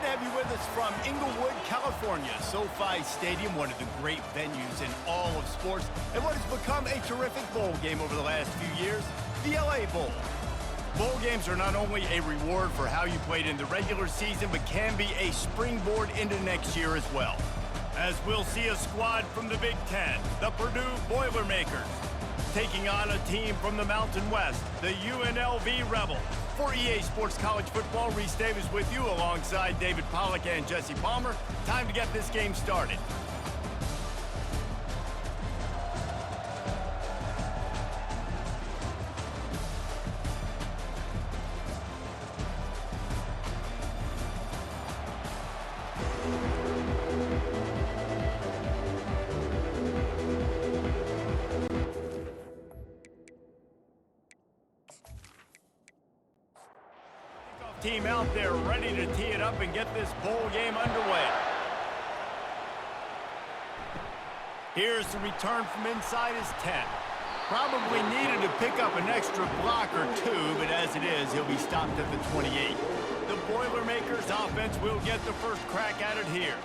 to have you with us from Inglewood, California. SoFi Stadium, one of the great venues in all of sports, and what has become a terrific bowl game over the last few years, the LA Bowl. Bowl games are not only a reward for how you played in the regular season, but can be a springboard into next year as well. As we'll see a squad from the Big Ten, the Purdue Boilermakers, taking on a team from the Mountain West, the UNLV Rebels. For EA Sports College Football, Reese Davis with you alongside David Pollack and Jesse Palmer. Time to get this game started. Team out there ready to tee it up and get this bowl game underway. Here's the return from inside his 10. Probably needed to pick up an extra block or two, but as it is, he'll be stopped at the 28. The Boilermakers offense will get the first crack at it here.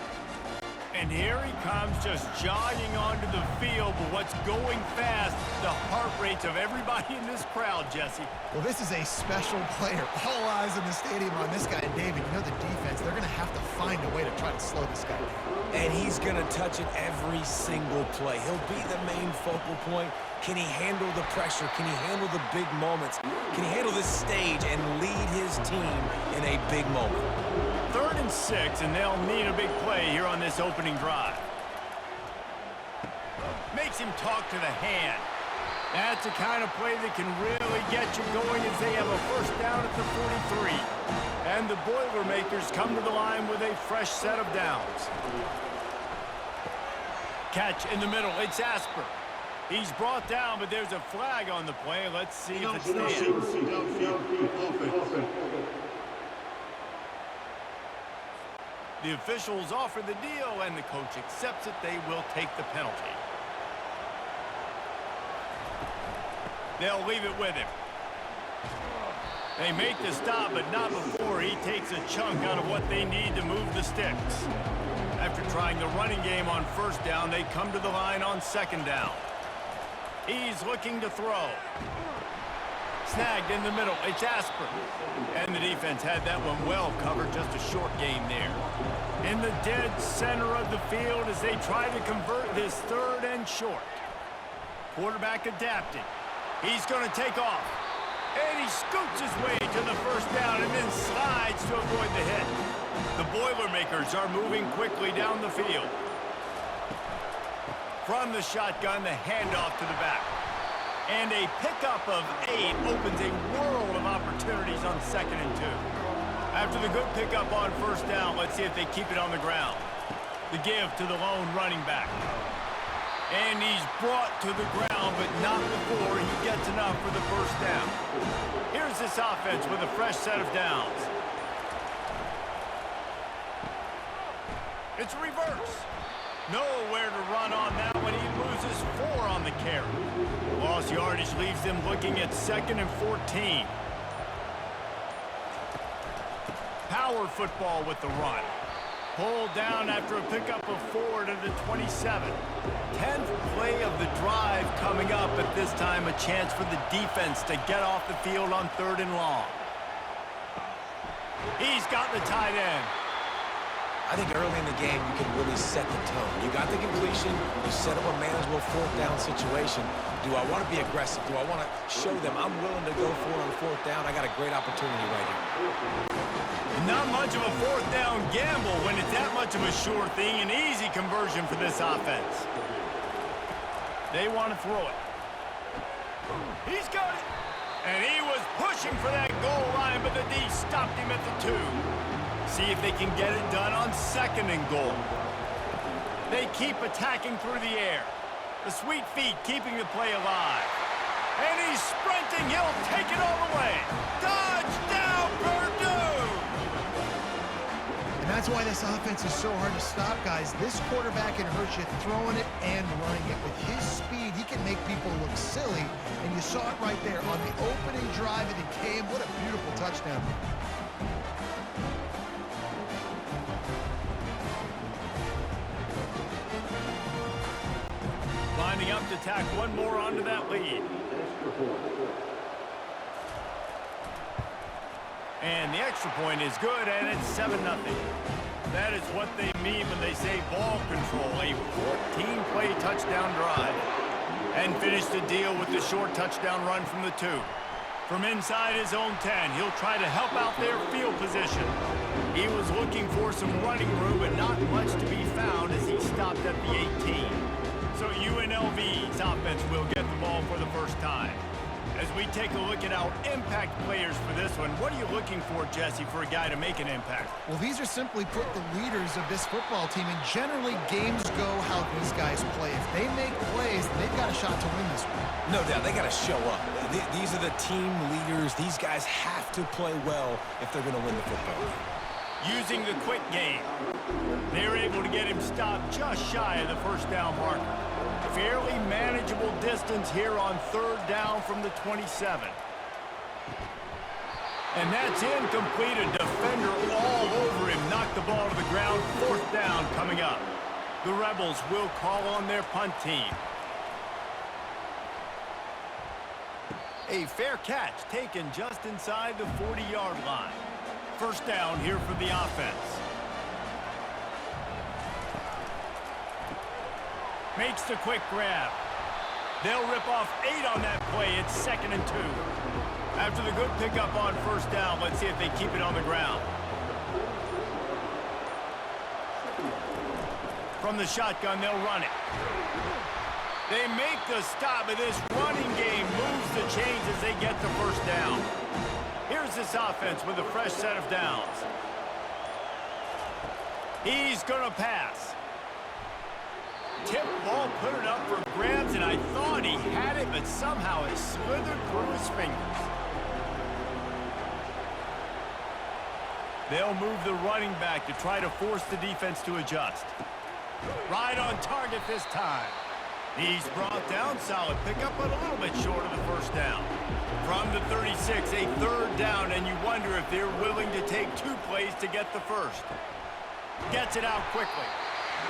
And here he comes, just jogging onto the field, but what's going fast, the heart rates of everybody in this crowd, Jesse. Well, this is a special player. All eyes in the stadium on this guy. And David, you know the defense, they're going to have to find a way to try to slow this guy down. And he's going to touch it every single play. He'll be the main focal point. Can he handle the pressure? Can he handle the big moments? Can he handle this stage and lead his team in a big moment? 3rd and 6, and they'll need a big play here on this opening drive. Makes him talk to the hand. That's the kind of play that can really get you going as they have a first down at the 43. And the Boilermakers come to the line with a fresh set of downs. Catch in the middle, it's Asper. He's brought down, but there's a flag on the play. Let's see if it stands. The officials offer the deal, and the coach accepts it. They will take the penalty. They'll leave it with him. They make the stop, but not before he takes a chunk out of what they need to move the sticks. After trying the running game on first down, they come to the line on 2nd down. He's looking to throw. Snagged in the middle, it's Asper. And the defense had that one well covered, just a short gain there. In the dead center of the field as they try to convert this 3rd and short. Quarterback adapted. He's going to take off. And he scoots his way to the first down and then slides to avoid the hit. The Boilermakers are moving quickly down the field. From the shotgun, the handoff to the back. And a pickup of 8 opens a world of opportunities on 2nd and 2. After the good pickup on first down, let's see if they keep it on the ground. The give to the lone running back. And he's brought to the ground, but not before he gets enough for the first down. Here's this offense with a fresh set of downs. It's reverse. Nowhere to run on that one. He loses 4 on the carry. Lost yardage leaves them looking at 2nd and 14. Power football with the run. Pulled down after a pickup of 4 to the 27. 10th play of the drive coming up, at this time a chance for the defense to get off the field on 3rd and long. He's got the tight end. I think early in the game, you can really set the tone. You got the completion. You set up a manageable 4th down situation. Do I want to be aggressive? Do I want to show them I'm willing to go for it on 4th down? I got a great opportunity right here. Not much of a 4th down gamble when it's that much of a sure thing. An easy conversion for this offense. They want to throw it. He's got it. And he was pushing for that goal line, but the D stopped him at the 2. See if they can get it done on 2nd and goal. They keep attacking through the air. The sweet feet keeping the play alive. And he's sprinting. He'll take it all the way. Touchdown, Purdue! And that's why this offense is so hard to stop, guys. This quarterback can hurt you throwing it and running it. With his speed, he can make people look silly. And you saw it right there on the opening drive, and it came. What a beautiful touchdown. lining up to tack one more onto that lead. And the extra point is good, and it's 7-0. That is what they mean when they say ball control, a 14-play touchdown drive. And finish the deal with the short touchdown run from the 2. From inside his own 10, he'll try to help out their field position. He was looking for some running room, but not much to be found as he stopped at the 18. So UNLV's offense will get the ball for the first time. As we take a look at our impact players for this one, what are you looking for, Jesse, for a guy to make an impact? Well, these are simply put the leaders of this football team, and generally games go how these guys play. If they make plays, they've got a shot to win this one. No doubt, they got to show up. These are the team leaders. These guys have to play well if they're going to win the football game. Using the quick game, they're able to get him stopped just shy of the first down marker. Fairly manageable distance here on 3rd down from the 27. And that's incomplete. A defender all over him. Knocked the ball to the ground. 4th down coming up. The Rebels will call on their punt team. A fair catch taken just inside the 40-yard line. 1st down here for the offense. Makes the quick grab. They'll rip off 8 on that play. It's 2nd and 2. After the good pickup on 1st down, let's see if they keep it on the ground. From the shotgun, they'll run it. They make the stop, but this running game moves the chains as they get the 1st down. Here's this offense with a fresh set of downs. He's going to pass. Tip ball, put it up for grabs, and I thought he had it, but somehow it slithered through his fingers. They'll move the running back to try to force the defense to adjust. Right on target this time. He's brought down, solid pickup, but a little bit short of the 1st down. From the 36, a 3rd down, and you wonder if they're willing to take 2 plays to get the 1st. Gets it out quickly.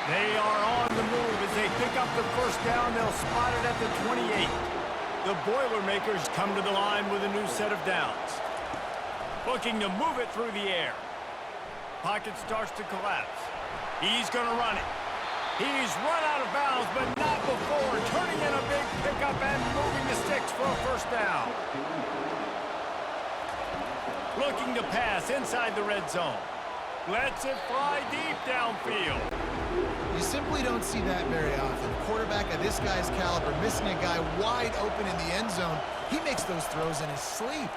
They are on the move as they pick up the 1st down. They'll spot it at the 28. The Boilermakers come to the line with a new set of downs. Looking to move it through the air. Pocket starts to collapse. He's going to run it. He's run out of bounds, but not before. Turning in a big pickup and moving the sticks for a 1st down. Looking to pass inside the red zone. Lets it fly deep downfield. You simply don't see that very often. A quarterback of this guy's caliber missing a guy wide open in the end zone. He makes those throws in his sleep.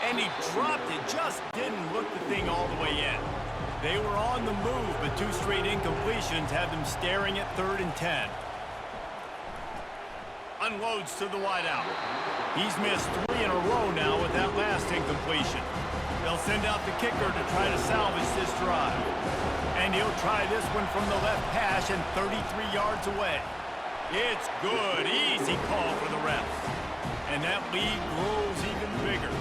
And he dropped it, just didn't look the thing all the way in. They were on the move, but 2 straight incompletions have them staring at 3rd and 10. Unloads to the wideout. He's missed 3 in a row now with that last incompletion. They'll send out the kicker to try to salvage this drive. And he'll try this one from the left hash and 33 yards away. It's good. Easy call for the refs. And that lead grows even bigger.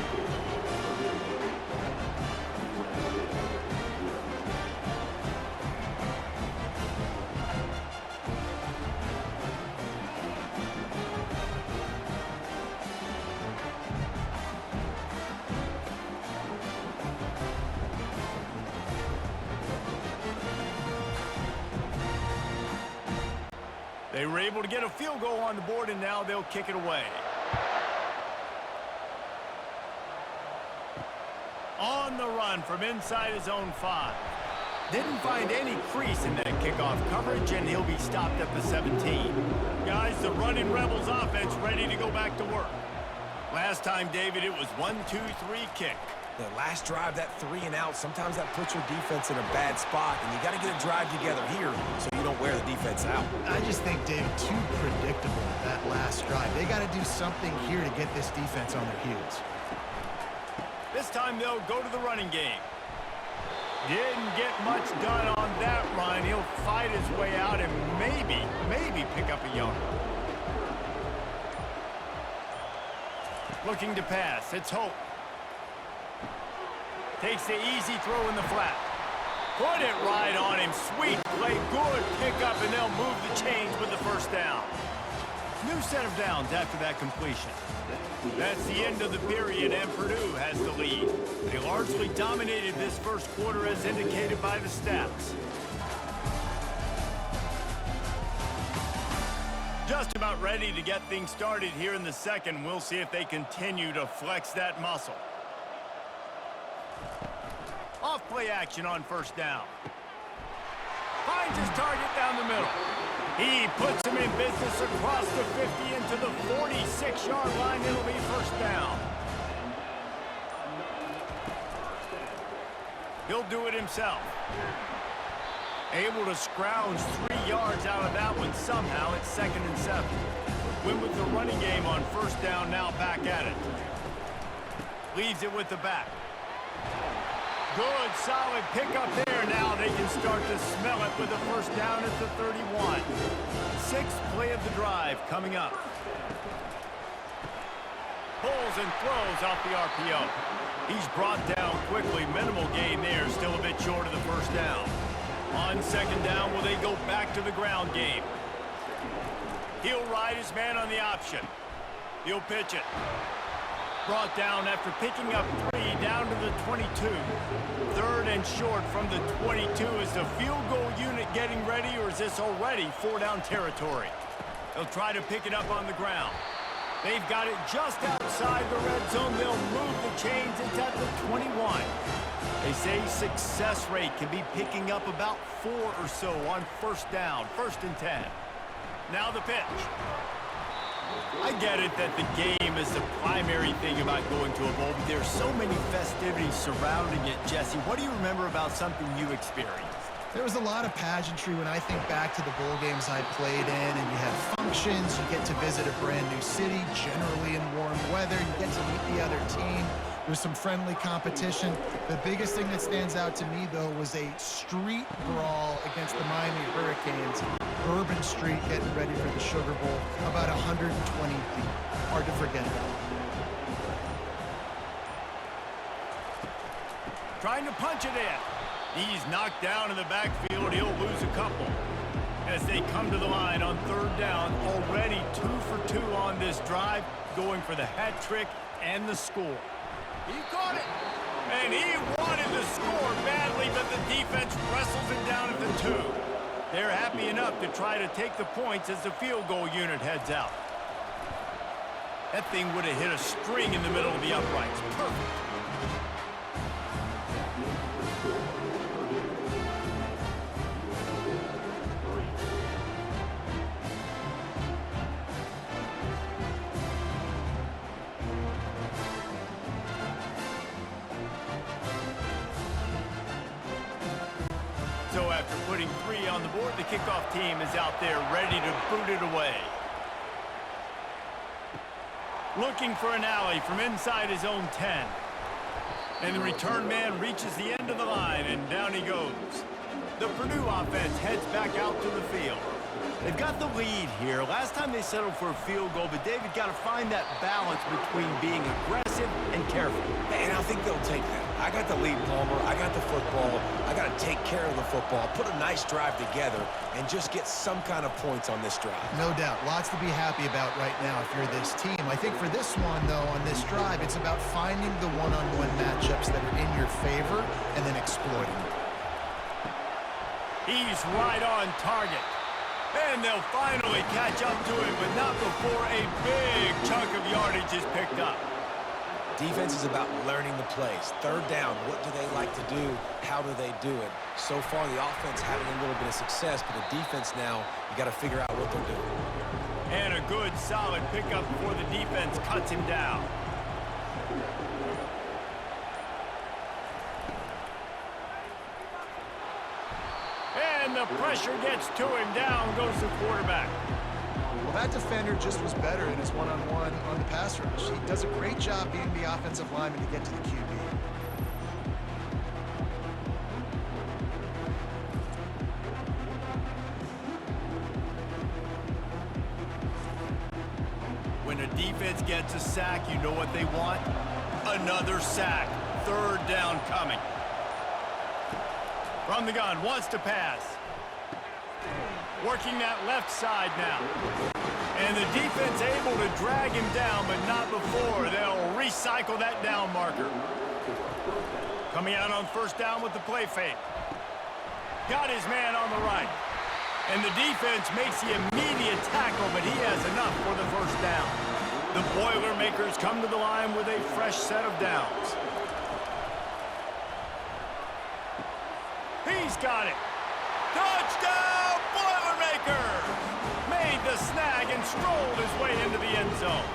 They were able to get a field goal on the board, and now they'll kick it away. On the run from inside his own 5. Didn't find any crease in that kickoff coverage, and he'll be stopped at the 17. Guys, the running Rebels offense ready to go back to work. Last time, David, it was 1-2-3 kick. The last drive, that 3 and out, sometimes that puts your defense in a bad spot, and you got to get a drive together here so you don't wear the defense out. I just think, David, too predictable that last drive. They got to do something here to get this defense on their heels. This time they'll go to the running game. Didn't get much done on that run. He'll fight his way out and maybe pick up a yard. Looking to pass. It's Hope. Takes the easy throw in the flat. Put it right on him. Sweet play. Good pickup, and they'll move the chains with the first down. New set of downs after that completion. That's the end of the period, and Purdue has the lead. They largely dominated this first quarter as indicated by the stats. Just about ready to get things started here in the second. We'll see if they continue to flex that muscle. Off play action on first down. Finds his target down the middle. He puts him in business across the 50 into the 46-yard line. It'll be first down. He'll do it himself. Able to scrounge 3 yards out of that one somehow. It's 2nd and 7. Win with the running game on first down, now back at it. Leaves it with the back. Good, solid pickup there. Now they can start to smell it with a first down at the 31. 6th play of the drive coming up. Pulls and throws off the RPO. He's brought down quickly. Minimal gain there. Still a bit short of the first down. On second down, will they go back to the ground game? He'll ride his man on the option. He'll pitch it. Brought down after picking up 3 down to the 22. 3rd and short from the 22. Is the field goal unit getting ready, or is this already 4-down territory? They'll try to pick it up on the ground. They've got it just outside the red zone. They'll move the chains. It's at the 21. They say success rate can be picking up about 4 or so on first down, 1st and 10. Now the pitch. I get it that the game is the primary thing about going to a bowl, but there's so many festivities surrounding it. Jesse, what do you remember about something you experienced? There was a lot of pageantry when I think back to the bowl games I played in, and you had functions, you get to visit a brand new city, generally in warm weather, you get to meet the other team. There was some friendly competition. The biggest thing that stands out to me, though, was a street brawl against the Miami Hurricanes. Bourbon Street getting ready for the Sugar Bowl, about 120 deep. Hard to forget that. Trying to punch it in. He's knocked down in the backfield. He'll lose a couple. As they come to the line on 3rd down, already 2 for 2 on this drive, going for the hat trick and the score. He caught it, and he wanted to score badly, but the defense wrestles him down at the 2. They're happy enough to try to take the points as the field goal unit heads out. That thing would have hit a string in the middle of the uprights. Perfect. So after putting 3 on the board, the kickoff team is out there ready to boot it away. Looking for an alley from inside his own 10. And the return man reaches the end of the line, and down he goes. The Purdue offense heads back out to the field. They've got the lead here. Last time they settled for a field goal, but David got to find that balance between being aggressive and careful. And I think they'll take that. I got the lead, Palmer. I got the football. I got to take care of the football, put a nice drive together, and just get some kind of points on this drive. No doubt. Lots to be happy about right now if you're this team. I think for this one, though, on this drive, it's about finding the one-on-one matchups that are in your favor and then exploiting them. He's right on target. And they'll finally catch up to him, but not before a big chunk of yardage is picked up. Defense is about learning the plays. 3rd down, what do they like to do? How do they do it? So far, the offense having a little bit of success, but the defense now, you got to figure out what they're doing. And a good, solid pickup before the defense cuts him down. And the pressure gets to him. Down goes the quarterback. Well, that defender just was better in his one-on-one on the pass rush. He does a great job being the offensive lineman to get to the QB. When a defense gets a sack, you know what they want? Another sack. 3rd down coming. From the gun, wants to pass. Working that left side now. And the defense able to drag him down, but not before. They'll recycle that down marker. Coming out on first down with the play fake. Got his man on the right. And the defense makes the immediate tackle, but he has enough for the first down. The Boilermakers come to the line with a fresh set of downs. He's got it. Touchdown, Boilermakers! Made the snag and strolled his way into the end zone.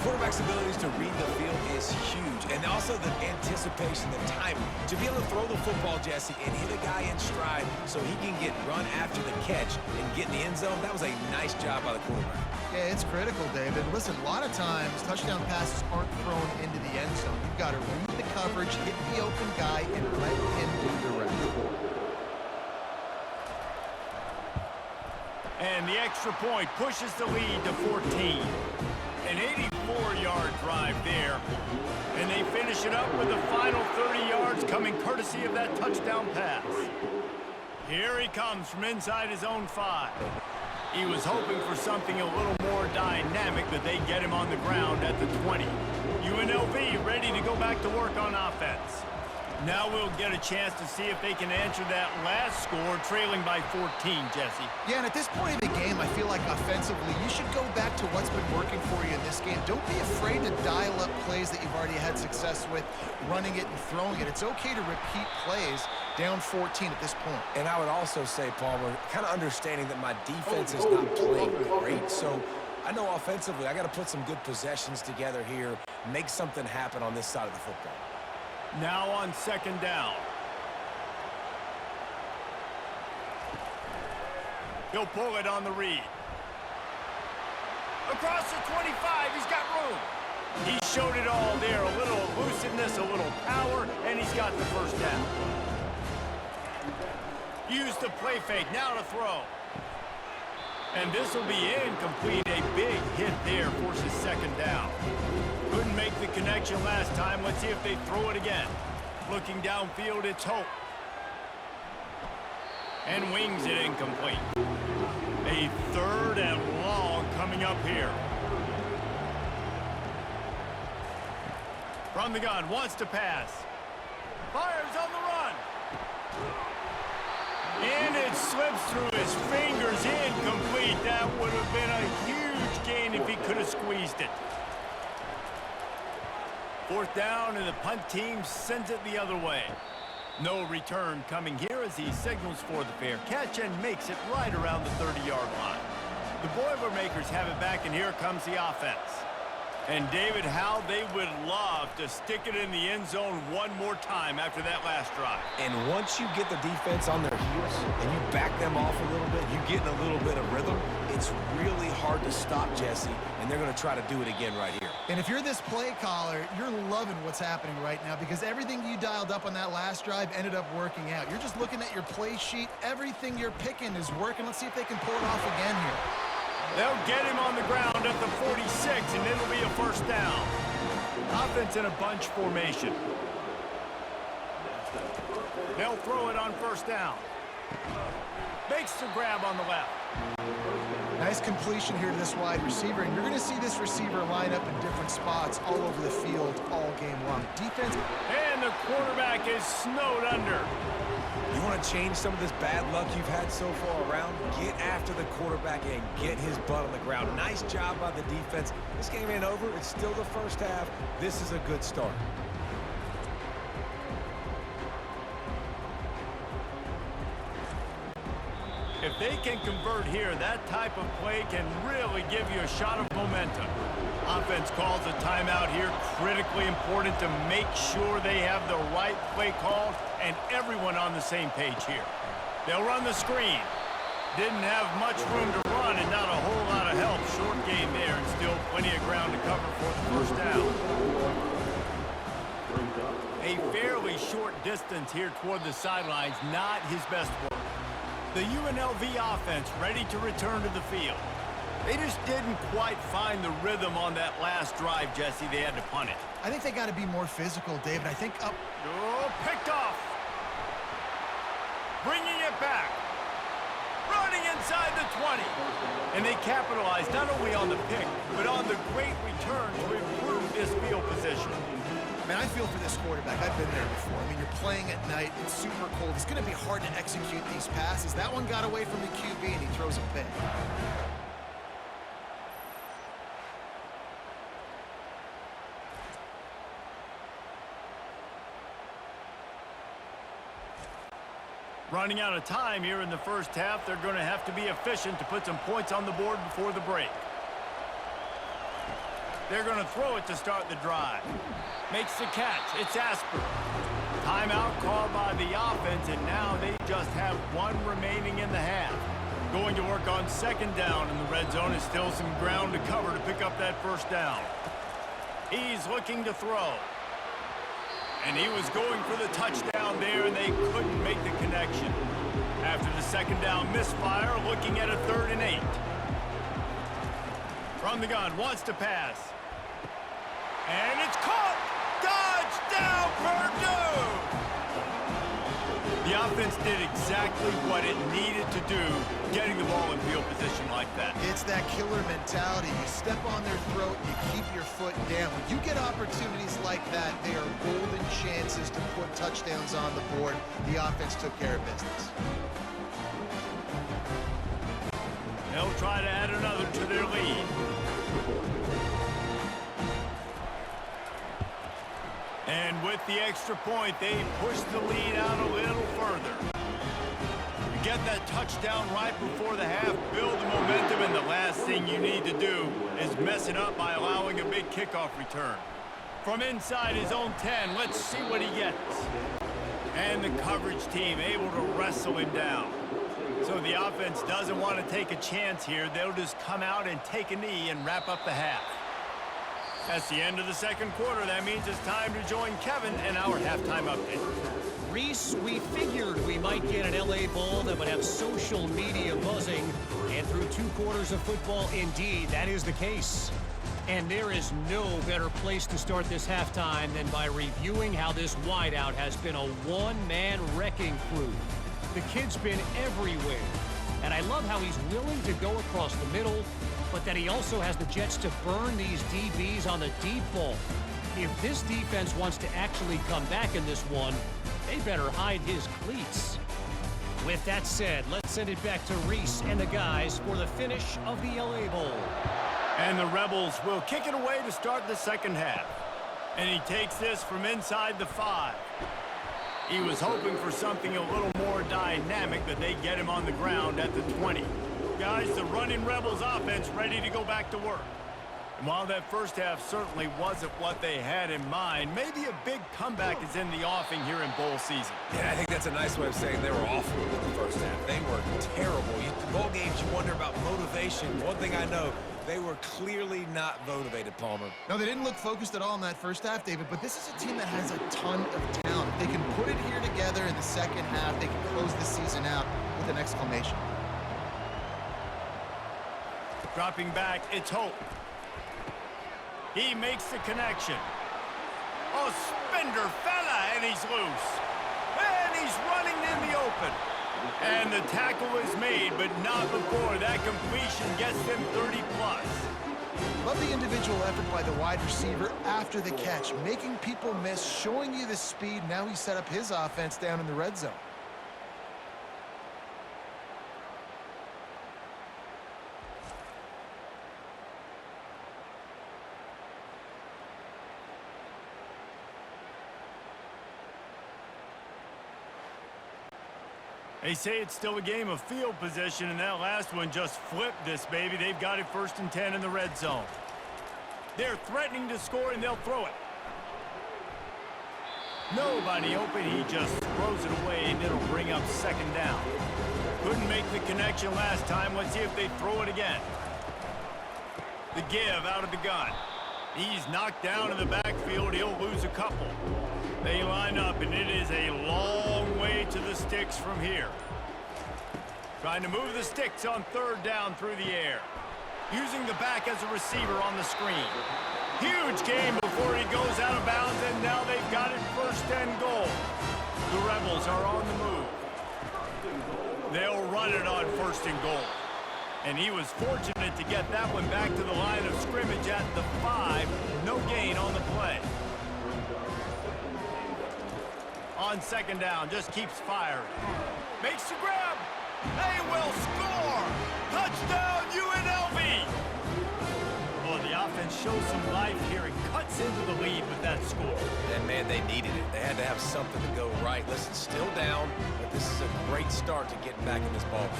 Quarterback's abilities to read the field is huge, and also the anticipation, the timing. To be able to throw the football, Jesse, and hit a guy in stride so he can get run after the catch and get in the end zone, that was a nice job by the quarterback. Yeah, it's critical, David. Listen, a lot of times, touchdown passes aren't thrown into the end zone. You've got to read the coverage, hit the open guy, and let him do the rest. And the extra point pushes the lead to 14. An 84-yard drive there. And they finish it up with the final 30 yards coming courtesy of that touchdown pass. Here he comes from inside his own 5. He was hoping for something a little more dynamic, but they get him on the ground at the 20. UNLV ready to go back to work on offense. Now we'll get a chance to see if they can answer that last score, trailing by 14, Jesse. Yeah, and at this point of the game, I feel like offensively, you should go back to what's been working for you in this game. Don't be afraid to dial up plays that you've already had success with, running it and throwing it. It's okay to repeat plays down 14 at this point. And I would also say, Palmer, kind of understanding that my defense is not playing great. So I know offensively, I got to put some good possessions together here, make something happen on this side of the football. Now on second down. He'll pull it on the read. Across the 25, he's got room. He showed it all there, a little elusiveness, a little power, and he's got the first down. Use the play fake, now to throw. And this will be incomplete. A big hit there forces second down. Couldn't make the connection last time. Let's see if they throw it again. Looking downfield, it's Hope. And wings it incomplete. A third and long coming up here. From the gun, wants to pass. Fires on the run. And it slips through his fingers, incomplete. That would have been a huge gain if he could have squeezed it. Fourth down, and the punt team sends it the other way. No return coming here as he signals for the fair catch and makes it right around the 30-yard line. The Boilermakers have it back, and here comes the offense. And David, how they would love to stick it in the end zone one more time after that last drive. And once you get the defense on their heels and you back them off a little bit, you get in a little bit of rhythm, it's really hard to stop, Jesse, and they're going to try to do it again right here. And if you're this play caller, you're loving what's happening right now because everything you dialed up on that last drive ended up working out. You're just looking at your play sheet. Everything you're picking is working. Let's see if they can pull it off again here. They'll get him on the ground at the 46, and it'll be a first down. Offense in a bunch formation. They'll throw it on first down. Makes the grab on the left. Nice completion here to this wide receiver, and you're going to see this receiver line up in different spots all over the field all game long. Defense. And the quarterback is snowed under. You want to change some of this bad luck you've had so far around? Get after the quarterback and get his butt on the ground. Nice job by the defense. This game ain't over. It's still the first half. This is a good start. If they can convert here, that type of play can really give you a shot of momentum. Offense calls a timeout here. Critically important to make sure they have the right play call and everyone on the same page here. They'll run the screen. Didn't have much room to run and not a whole lot of help. Short game there and still plenty of ground to cover for the first down. A fairly short distance here toward the sidelines, not his best work. The UNLV offense ready to return to the field. They just didn't quite find the rhythm on that last drive, Jesse. They had to punt it. I think they got to be more physical, David. I think up. Oh, picked off. bringing it back. Running inside the 20. And they capitalized not only on the pick, but on the great return to improve this field position. Man, I feel for this quarterback. I've been there before. I mean, you're playing at night. It's super cold. It's going to be hard to execute these passes. That one got away from the QB, and he throws a pick. Running out of time here in the first half, they're going to have to be efficient to put some points on the board before the break. They're going to throw it to start the drive. Makes the catch. It's Asper. Timeout called by the offense, and now they just have one remaining in the half. Going to work on second down in the red zone. Is still some ground to cover to pick up that first down. He's looking to throw. And he was going for the touchdown there, and they couldn't make the connection. After the second down misfire, looking at a 3rd and 8. From the gun, wants to pass. And it's caught! Touchdown, Purdue! The offense did exactly what it needed to do, getting the ball in field position like that. It's that killer mentality. You step on their throat, you keep your foot down. When you get opportunities like that, they are golden chances to put touchdowns on the board. The offense took care of business. They'll try to add another to their lead. And with the extra point, they push the lead out a little further. You get that touchdown right before the half, build the momentum, and the last thing you need to do is mess it up by allowing a big kickoff return. From inside his own 10, let's see what he gets. And the coverage team able to wrestle him down. So the offense doesn't want to take a chance here. They'll just come out and take a knee and wrap up the half. That's the end of the second quarter. That means it's time to join Kevin and our halftime update. Reese, we figured we might get an LA Bowl that would have social media buzzing, and through 2 quarters of football, indeed, that is the case. And there is no better place to start this halftime than by reviewing how this wideout has been a one-man wrecking crew. The kid's been everywhere, and I love how he's willing to go across the middle, but that he also has the jets to burn these DBs on the deep ball. If this defense wants to actually come back in this one, they better hide his cleats. With that said, let's send it back to Reese and the guys for the finish of the LA Bowl. And the Rebels will kick it away to start the second half. And he takes this from inside the 5. He was hoping for something a little more dynamic, but they get him on the ground at the 20. Guys, the running Rebels offense ready to go back to work. And while that first half certainly wasn't what they had in mind, maybe a big comeback is in the offing here in bowl season. Yeah, I think that's a nice way of saying they were awful in the first half. They were terrible. Bowl games, you wonder about motivation. One thing I know, they were clearly not motivated, Palmer. No, they didn't look focused at all in that first half, David, but this is a team that has a ton of talent. If they can put it here together in the second half, they can close the season out with an exclamation. Dropping back, it's Hope. He makes the connection. Oh, spender fella, and he's loose. And he's running in the open. And the tackle is made, but not before that completion gets them 30-plus. Love the individual effort by the wide receiver after the catch, making people miss, showing you the speed. Now he set up his offense down in the red zone. They say it's still a game of field position, and that last one just flipped this baby. They've got it 1st and 10 in the red zone. They're threatening to score, and they'll throw it. Nobody open. He just throws it away, and it'll bring up second down. Couldn't make the connection last time. Let's see if they throw it again. The give out of the gun. He's knocked down in the backfield. He'll lose a couple. They line up, and it is a long way to the sticks from here. Trying to move the sticks on 3rd down through the air. Using the back as a receiver on the screen. Huge game before he goes out of bounds, and now they've got it 1st and goal. The Rebels are on the move. They'll run it on 1st and goal. And he was fortunate to get that one back to the line of scrimmage at the 5. No gain on the play. On 2nd down, just keeps firing. Makes the grab. They will score. Touchdown, UNLV. Well, the offense shows some life here and cuts into the lead with that score. And, man, they needed it. They had to have something to go right. Listen, still down, but this is a great start to getting back in this ball game.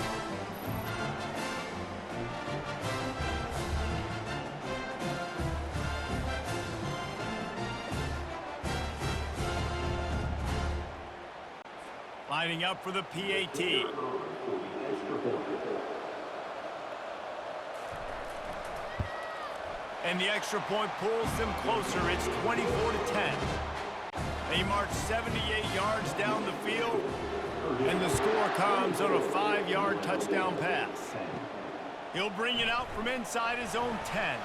Lining up for the PAT. And the extra point pulls them closer. It's 24-10. They march 78 yards down the field, and the score comes on a 5-yard touchdown pass. He'll bring it out from inside his own 10.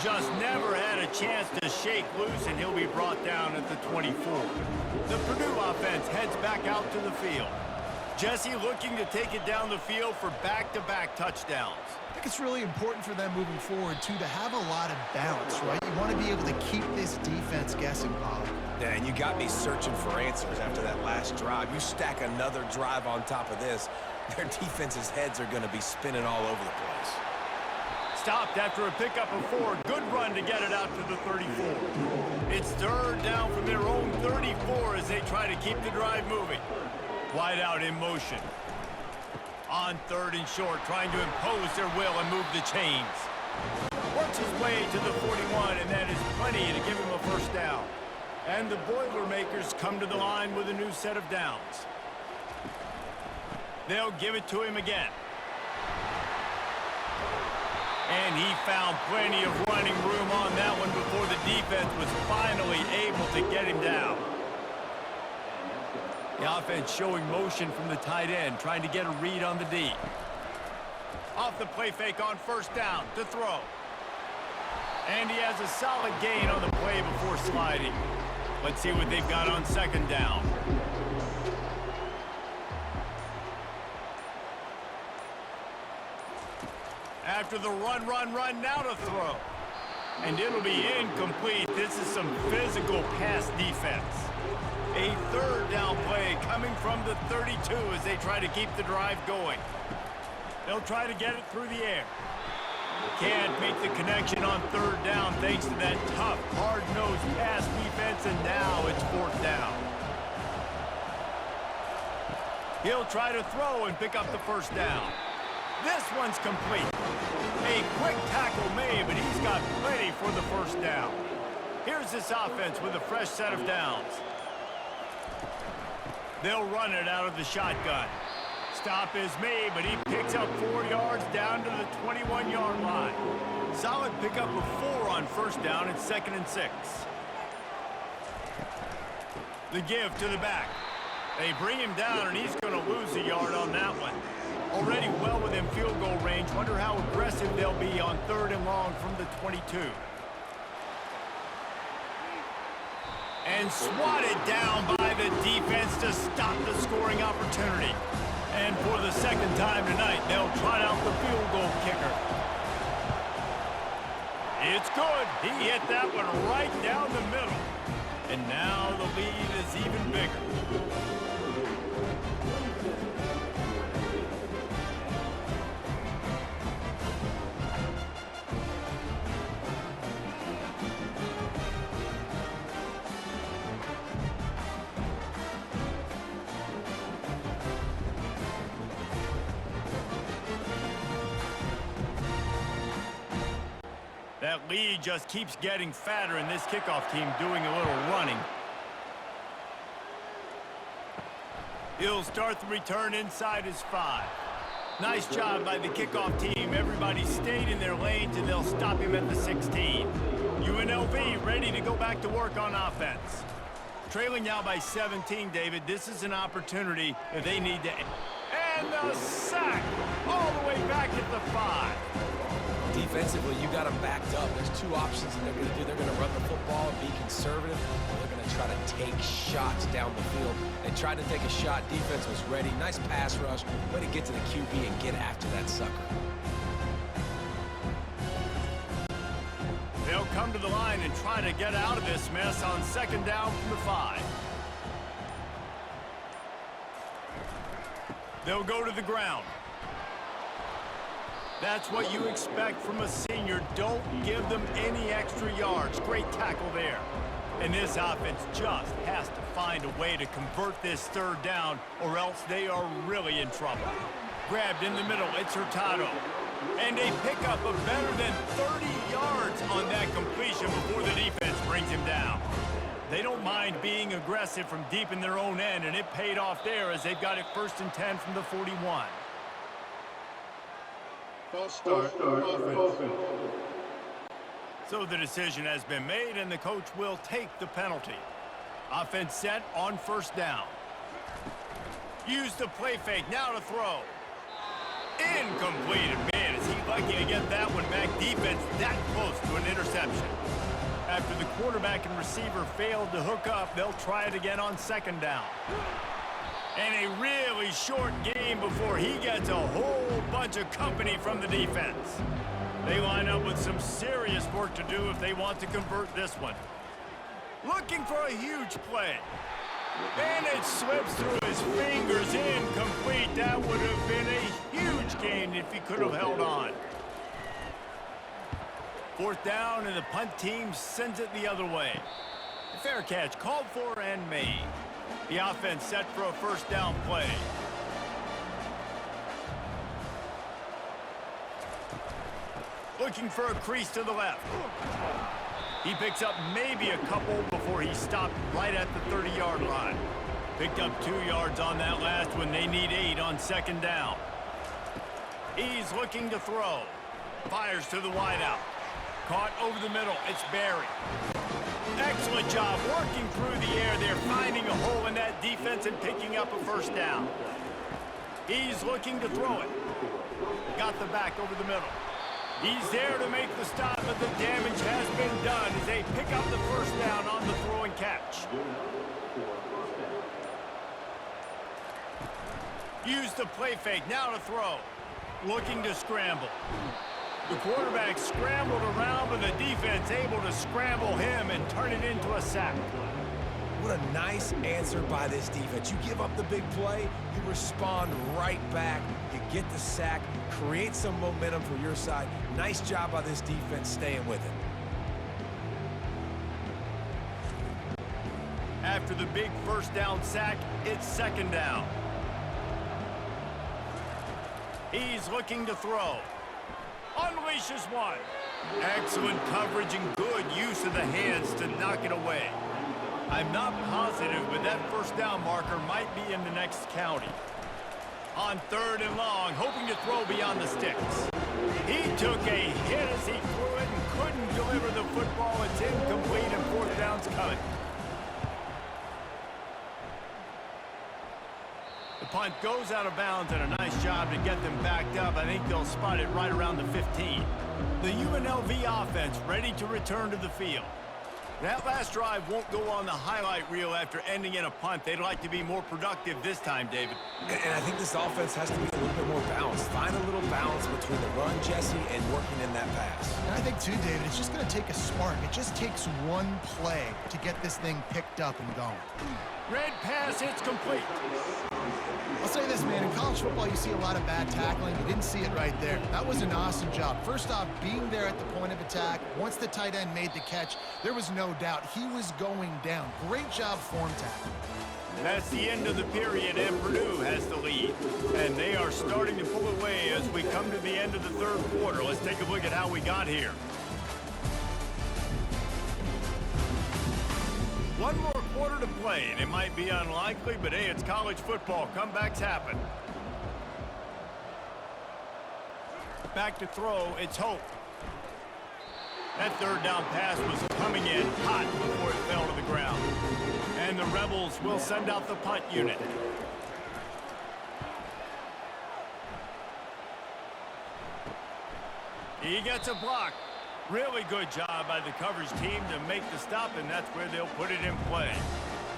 Just never had a chance to shake loose, and he'll be brought down at the 24. The Purdue offense heads back out to the field. Jesse looking to take it down the field for back-to-back touchdowns. I think it's really important for them moving forward, too, to have a lot of balance, right? You want to be able to keep this defense guessing, Bob. Yeah, and you got me searching for answers after that last drive. You stack another drive on top of this, their defense's heads are going to be spinning all over the place. Stopped after a pickup of 4. Good run to get it out to the 34. It's 3rd down from their own 34 as they try to keep the drive moving. Wide out in motion. On 3rd and short, trying to impose their will and move the chains. Works his way to the 41, and that is plenty to give him a 1st down. And the Boilermakers come to the line with a new set of downs. They'll give it to him again. And he found plenty of running room on that one before the defense was finally able to get him down. The offense showing motion from the tight end, trying to get a read on the D. Off the play fake on 1st down to throw. And he has a solid gain on the play before sliding. Let's see what they've got on 2nd down. After the run, now to throw. And it'll be incomplete. This is some physical pass defense. A 3rd down play coming from the 32 as they try to keep the drive going. They'll try to get it through the air. Can't make the connection on 3rd down thanks to that tough, hard-nosed pass defense, and now it's 4th down. He'll try to throw and pick up the 1st down. This one's complete. A quick tackle made, but he's got plenty for the 1st down. Here's this offense with a fresh set of downs. They'll run it out of the shotgun. Stop is made, but he picks up 4 yards down to the 21-yard line. Solid pickup of 4 on 1st down and 2nd and 6. The give to the back. They bring him down, and he's going to lose a yard on that one. Already well within field goal range. Wonder how aggressive they'll be on 3rd and long from the 22. And swatted down by the defense to stop the scoring opportunity. And for the 2nd time tonight, they'll trot out the field goal kicker. It's good. He hit that one right down the middle. And now the lead is even bigger. That lead just keeps getting fatter, and this kickoff team doing a little running. He'll start the return inside his 5. Nice job by the kickoff team. Everybody stayed in their lanes, and they'll stop him at the 16. UNLV ready to go back to work on offense. Trailing now by 17, David. This is an opportunity that they need to... And the sack all the way back at the 5. Defensively, you got them backed up. There's 2 options that they're going to do. They're going to run the football and be conservative, or they're going to try to take shots down the field. They tried to take a shot. Defense was ready. Nice pass rush. Way to get to the QB and get after that sucker. They'll come to the line and try to get out of this mess on second down from the 5. They'll go to the ground. That's what you expect from a senior. Don't give them any extra yards. Great tackle there. And this offense just has to find a way to convert this third down, or else they are really in trouble. Grabbed in the middle, it's Hurtado. And a pickup of better than 30 yards on that completion before the defense brings him down. They don't mind being aggressive from deep in their own end, and it paid off there as they've got it 1st and 10 from the 41. False start. Offense. So the decision has been made, and the coach will take the penalty. Offense set on 1st down. Use the play fake, now to throw. Incomplete. Man, is he lucky to get that one back. Defense that close to an interception. After the quarterback and receiver failed to hook up, they'll try it again on 2nd down. And a really short game before he gets a whole bunch of company from the defense. They line up with some serious work to do if they want to convert this one. Looking for a huge play. And it slips through his fingers, incomplete. That would have been a huge gain if he could have held on. 4th down, and the punt team sends it the other way. Fair catch called for and made. The offense set for a 1st down play. Looking for a crease to the left. He picks up maybe a couple before he stopped right at the 30-yard line. Picked up 2 yards on that last one. They need 8 on 2nd down. He's looking to throw. Fires to the wideout. Caught over the middle. It's Barry. Excellent job working through the air there, finding a hole in that defense and picking up a 1st down. He's looking to throw it. Got the back over the middle. He's there to make the stop, but the damage has been done as they pick up the 1st down on the throw and catch. Use the play fake, now to throw. Looking to scramble. The quarterback scrambled around, but the defense able to scramble him and turn it into a sack. What a nice answer by this defense. You give up the big play, you respond right back, you get the sack, create some momentum for your side. Nice job by this defense staying with it. After the big 1st down sack, it's 2nd down. He's looking to throw. Unleashes one. Excellent coverage and good use of the hands to knock it away. I'm not positive, but that 1st down marker might be in the next county. On 3rd and long, hoping to throw beyond the sticks. He took a hit as he threw it and couldn't deliver the football. It's incomplete and 4th down's coming. The punt goes out of bounds, and a nice job to get them backed up. I think they'll spot it right around the 15. The UNLV offense ready to return to the field. That last drive won't go on the highlight reel after ending in a punt. They'd like to be more productive this time, David. And I think this offense has to be a little bit more balanced. Find a little balance between the run, Jesse, and working in that pass. And I think, too, David, it's just going to take a spark. It just takes one play to get this thing picked up and going. Red pass, it's complete. I'll say this, man, in college football you see a lot of bad tackling. You didn't see it right there. That was an awesome job. First off, being there at the point of attack. Once the tight end made the catch, there was no doubt he was going down. Great job form tackling. That's the end of the period, and Purdue has the lead. And they are starting to pull away as we come to the end of the 3rd quarter. Let's take a look at how we got here. One more quarter to play, and it might be unlikely, but hey, it's college football. Comebacks happen. Back to throw, it's Hope. That 3rd down pass was coming in hot before it fell to the ground. And the Rebels will send out the punt unit. He gets a block. Really good job by the coverage team to make the stop, and that's where they'll put it in play.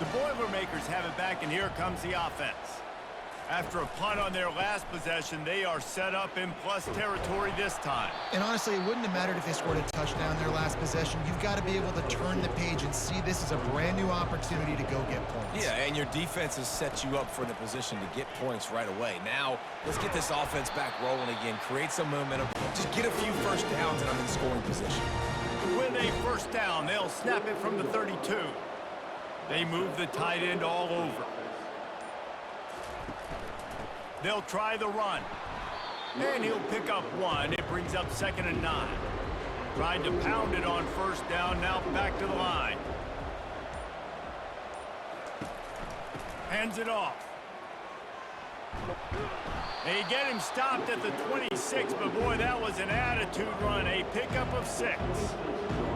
The Boilermakers have it back, and here comes the offense. After a punt on their last possession, they are set up in plus territory this time. And honestly, it wouldn't have mattered if they scored a touchdown their last possession. You've got to be able to turn the page and see this is a brand new opportunity to go get points. Yeah, and your defense has set you up for the position to get points right away. Now, let's get this offense back rolling again, create some momentum, just get a few first downs, and I'm in scoring position. With a first down, they'll snap it from the 32. They move the tight end all over. They'll try the run. And he'll pick up one. It brings up 2nd and 9. Tried to pound it on first down, now back to the line. Hands it off. They get him stopped at the 26, but boy, that was an attitude run. A pickup of 6.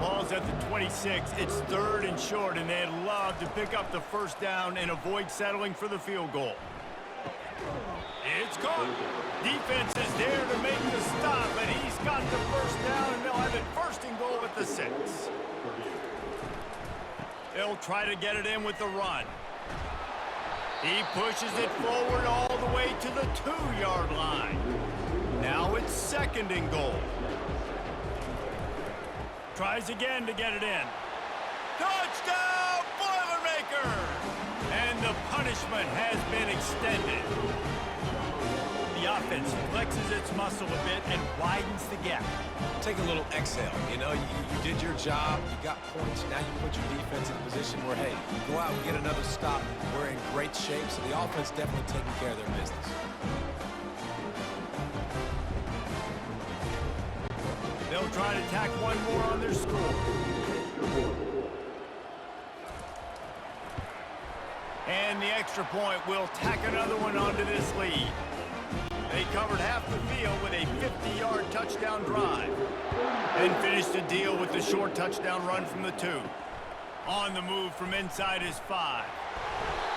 Ball's at the 26. It's 3rd and short, and they'd love to pick up the first down and avoid settling for the field goal. It's caught. Defense is there to make the stop, but he's got the first down, and they'll have it 1st and goal at the 6. They'll try to get it in with the run. He pushes it forward all the way to the 2-yard line. Now it's 2nd and goal. Tries again to get it in. Touchdown, Boilermakers! And the punishment has been extended. The offense flexes its muscle a bit and widens the gap. Take a little exhale. You know, you did your job. You got points. Now you put your defense in a position where, hey, go out and get another stop. We're in great shape, so the offense definitely taking care of their business. They'll try to tack one more on their score. And the extra point will tack another one onto this lead. They covered half the field with a 50-yard touchdown drive and finished the deal with the short touchdown run from the 2. On the move from inside his 5.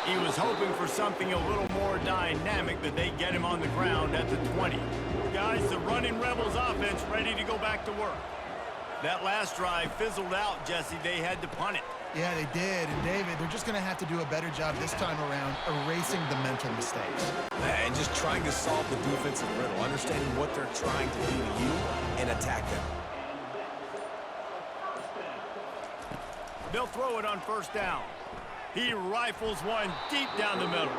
He was hoping for something a little more dynamic, but they get him on the ground at the 20. Guys, the running Rebels offense ready to go back to work. That last drive fizzled out, Jesse. They had to punt it. Yeah, they did. And, David, they're just going to have to do a better job this time around erasing the mental mistakes. And just trying to solve the defensive riddle, understanding what they're trying to do to you and attack them. They'll throw it on first down. He rifles one deep down the middle.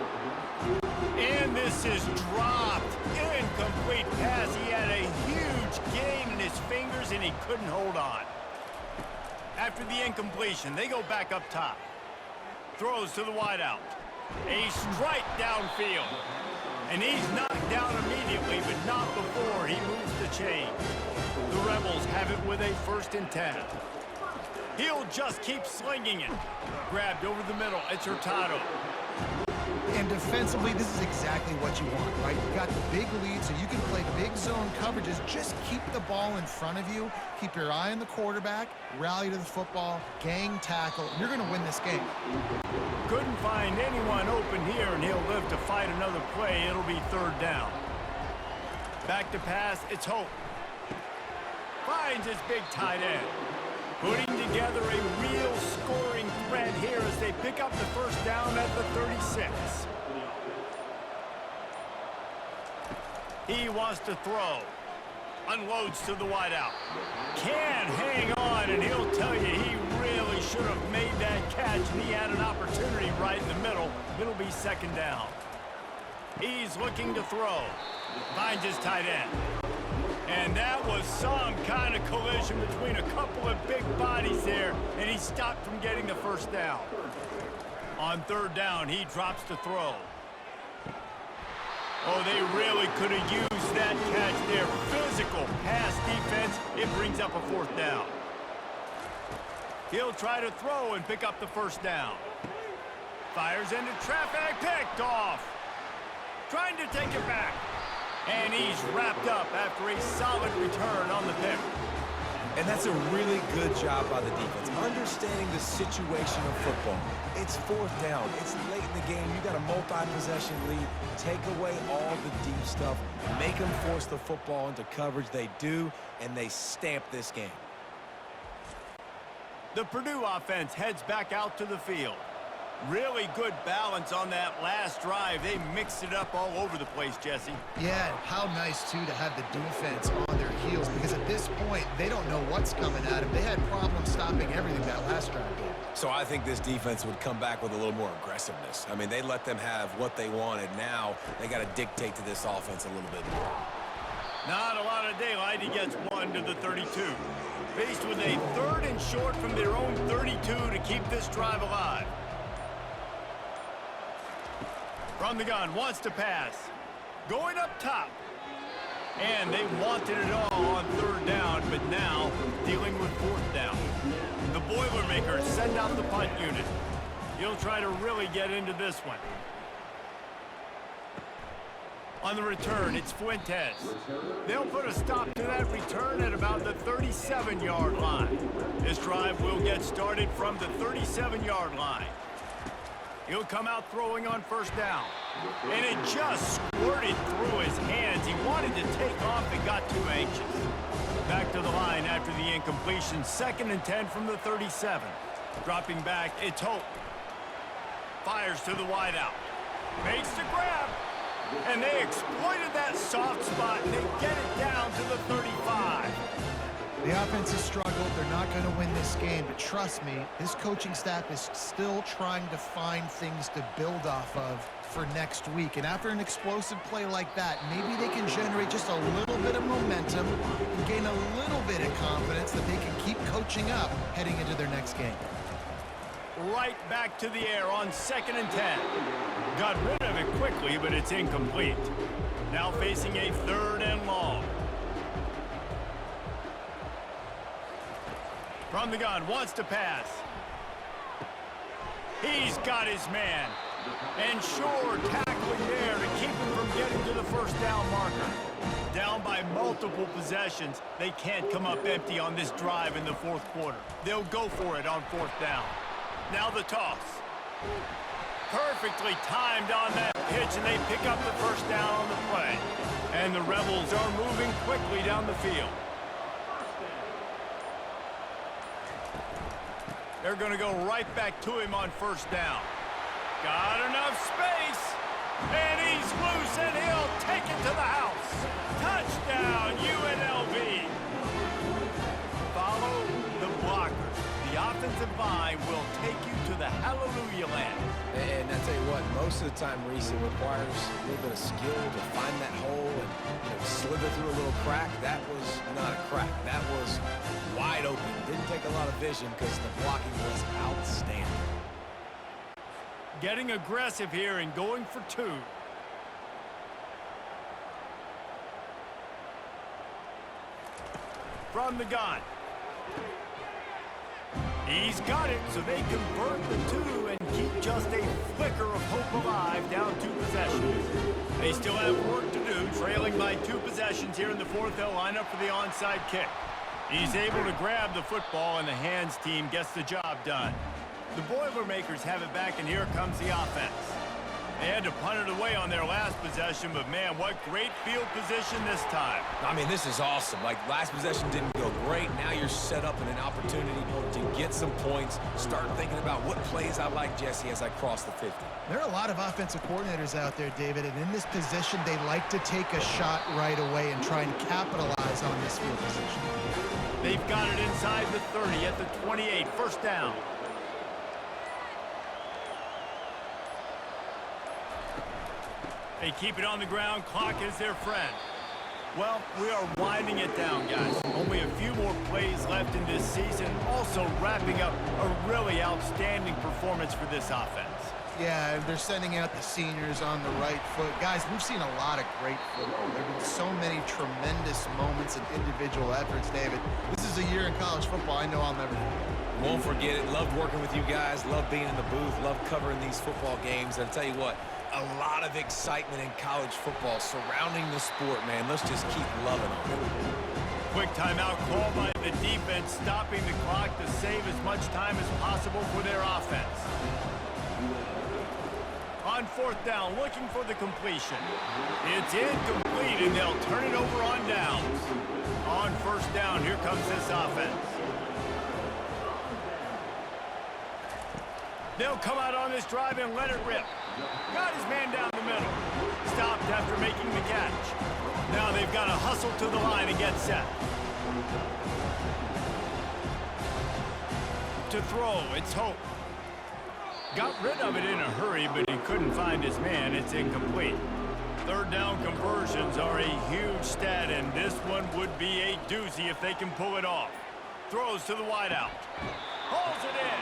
And this is dropped. Incomplete pass. He had a huge gain in his fingers, and he couldn't hold on. After the incompletion, they go back up top. Throws to the wideout. A strike downfield. And he's knocked down immediately, but not before he moves the chain. The Rebels have it with a 1st and 10. He'll just keep slinging it. Grabbed over the middle. It's Hurtado. And defensively, this is exactly what you want, right? You got the big lead, so you can play big zone coverages. Just keep the ball in front of you. Keep your eye on the quarterback. Rally to the football. Gang tackle. You're going to win this game. Couldn't find anyone open here, and he'll live to fight another play. It'll be 3rd down. Back to pass. It's Hope. Finds his big tight end. Putting together a real scoring threat here as they pick up the first down at the 36. He wants to throw. Unloads to the wideout. Can't hang on, and he'll tell you he really should have made that catch, and he had an opportunity right in the middle. It'll be 2nd down. He's looking to throw. Finds his tight end. And that was some kind of collision between a couple of big bodies there, and he stopped from getting the first down. On 3rd down, he drops to throw. Oh, they really could have used that catch there. Physical pass defense. It brings up a 4th down. He'll try to throw and pick up the first down. Fires into traffic, picked off. Trying to take it back. And he's wrapped up after a solid return on the pick. And that's a really good job by the defense, understanding the situation of football. It's 4th down. It's late in the game. You got a multi-possession lead. Take away all the deep stuff. Make them force the football into coverage. They do, and they stamp this game. The Purdue offense heads back out to the field. Really good balance on that last drive. They mixed it up all over the place, Jesse. Yeah, how nice, too, to have the defense on their heels, because at this point, they don't know what's coming at them. They had problems stopping everything that last drive did. So I think this defense would come back with a little more aggressiveness. I mean, they let them have what they wanted. Now they got to dictate to this offense a little bit more. Not a lot of daylight. He gets one to the 32. Faced with a 3rd and short from their own 32 to keep this drive alive. From the gun, wants to pass. Going up top. And they wanted it all on 3rd down, but now dealing with 4th down. The Boilermakers send out the punt unit. He'll try to really get into this one. On the return, it's Fuentes. They'll put a stop to that return at about the 37-yard line. This drive will get started from the 37-yard line. He'll come out throwing on 1st down. And it just squirted through his hands. He wanted to take off and got too anxious. Back to the line after the incompletion. 2nd and 10 from the 37. Dropping back, it's Hope. Fires to the wideout. Makes the grab. And they exploited that soft spot, and they get it down to the 35. The offense has struggled. They're not going to win this game, but trust me, this coaching staff is still trying to find things to build off of for next week. And after an explosive play like that, maybe they can generate just a little bit of momentum and gain a little bit of confidence that they can keep coaching up heading into their next game. Right back to the air on 2nd and 10. Got rid of it quickly, but it's incomplete. Now facing a 3rd and long. From the gun, wants to pass. He's got his man. And sure, tackling there to keep him from getting to the 1st down marker. Down by multiple possessions, they can't come up empty on this drive in the 4th quarter. They'll go for it on 4th down. Now the toss. Perfectly timed on that pitch, and they pick up the 1st down on the play. And the Rebels are moving quickly down the field. They're going to go right back to him on 1st down. Got enough space. And he's loose, and he'll take it to the house. Touchdown, UNLV. Follow the blockers. The offensive line will take you to the hallelujah land. And I tell you what, most of the time, Reese, it requires a little bit of skill to find that hole and slither through a little crack. That was not a crack. That was wide open. Didn't take a lot of vision because the blocking was outstanding. Getting aggressive here and going for 2. From the gun. He's got it, so they convert the 2 and keep just a flicker of hope alive down 2 possessions. They still have work to do, trailing by 2 possessions here in the 4th. They'll line up for the onside kick. He's able to grab the football, and the hands team gets the job done. The Boilermakers have it back, and here comes the offense. They had to punt it away on their last possession, but man, what great field position this time. I mean, this is awesome. Like, last possession didn't go great. Now you're set up in an opportunity to get some points. Start thinking about what plays I like, Jesse, as I cross the 50. There are a lot of offensive coordinators out there, David, and in this position, they like to take a shot right away and try and capitalize on this field position. They've got it inside the 30 at the 28, 1st down. They keep it on the ground. Clock is their friend. Well, we are winding it down, guys. Only a few more plays left in this season. Also wrapping up a really outstanding performance for this offense. Yeah, they're sending out the seniors on the right foot. Guys, we've seen a lot of great football. There have been so many tremendous moments and individual efforts, David. This is a year in college football I know I'll never forget. Won't forget it. Loved working with you guys. Loved being in the booth. Loved covering these football games. And I'll tell you what, a lot of excitement in college football surrounding the sport, man. Let's just keep loving on it. Quick timeout call by the defense, stopping the clock to save as much time as possible for their offense. On 4th down, looking for the completion. It's incomplete, and they'll turn it over on downs. On 1st down, here comes this offense. They'll come out on this drive and let it rip. Got his man down the middle. Stopped after making the catch. Now they've got to hustle to the line and get set. To throw, it's Hope. Got rid of it in a hurry, but he couldn't find his man. It's incomplete. Third down conversions are a huge stat, and this one would be a doozy if they can pull it off. Throws to the wideout. Hauls it in.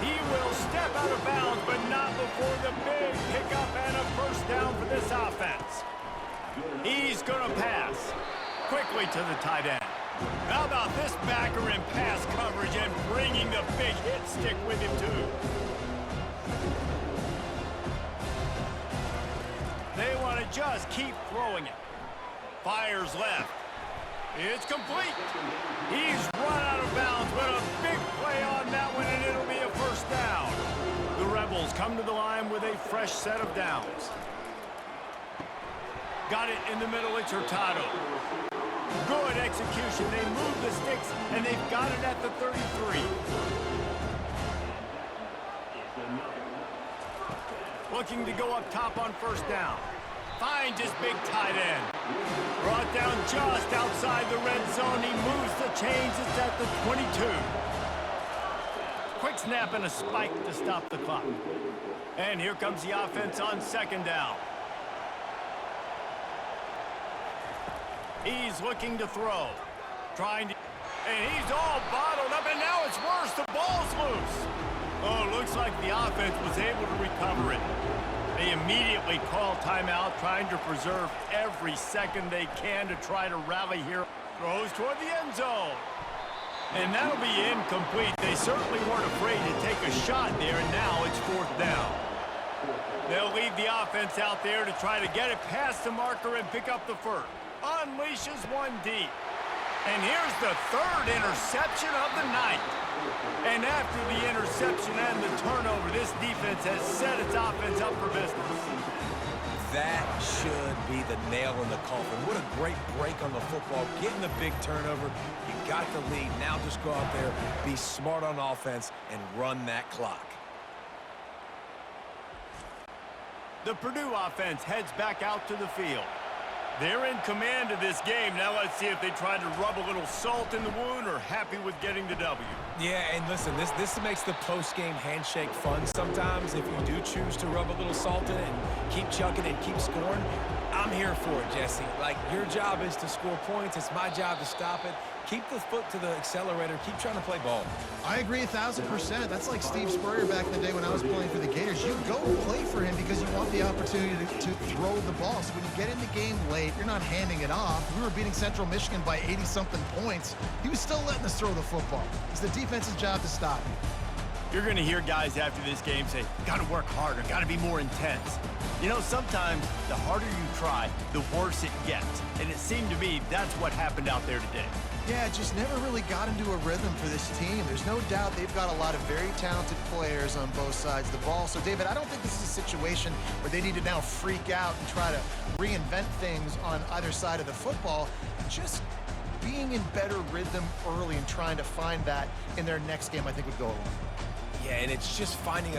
He will step out of bounds, but not before the big pickup and a first down for this offense. He's going to pass. Quickly to the tight end. How about this backer in pass coverage and bringing the big hit stick with him, too? They want to just keep throwing it. Fires left. It's complete. He's run out of bounds, but a big play on that one, and it'll be a first down. The Rebels come to the line with a fresh set of downs. Got it in the middle. It's Hurtado. Good execution. They move the sticks, and they've got it at the 33. Looking to go up top on first down. Finds his big tight end. Brought down just outside the red zone. He moves the chains. It's at the 22. Quick snap and a spike to stop the clock. And here comes the offense on second down. He's looking to throw. And he's all bottled up, and now it's worse. The ball's loose. Oh, looks like the offense was able to recover it. They immediately call timeout, trying to preserve every second they can to try to rally here. Throws toward the end zone. And that'll be incomplete. They certainly weren't afraid to take a shot there, and now it's fourth down. They'll leave the offense out there to try to get it past the marker and pick up the first. Unleashes one deep. And here's the third interception of the night. And after the interception and the turnover, this defense has set its offense up for business. That should be the nail in the coffin. What a great break on the football. Getting the big turnover. You got the lead. Now just go out there, be smart on offense, and run that clock. The Purdue offense heads back out to the field. They're in command of this game. Now let's see if they try to rub a little salt in the wound or happy with getting the W. Yeah, and listen, this makes the post-game handshake fun sometimes. If you do choose to rub a little salt in it and keep chucking and keep scoring, I'm here for it, Jesse. Like, your job is to score points. It's my job to stop it. Keep the foot to the accelerator. Keep trying to play ball. I agree 1,000%. That's like Steve Spurrier back in the day when I was playing for the Gators. You go play for him because you want the opportunity to throw the ball. So when you get in the game late, you're not handing it off. We were beating Central Michigan by 80-something points. He was still letting us throw the football. It's the defense's job to stop him. You're going to hear guys after this game say, got to work harder, got to be more intense. You know, sometimes the harder you try, the worse it gets. And it seemed to me that's what happened out there today. Yeah, it just never really got into a rhythm for this team. There's no doubt they've got a lot of very talented players on both sides of the ball. So, David, I don't think this is a situation where they need to now freak out and try to reinvent things on either side of the football. Just being in better rhythm early and trying to find that in their next game, I think, would go a long way. Yeah, and it's just finding a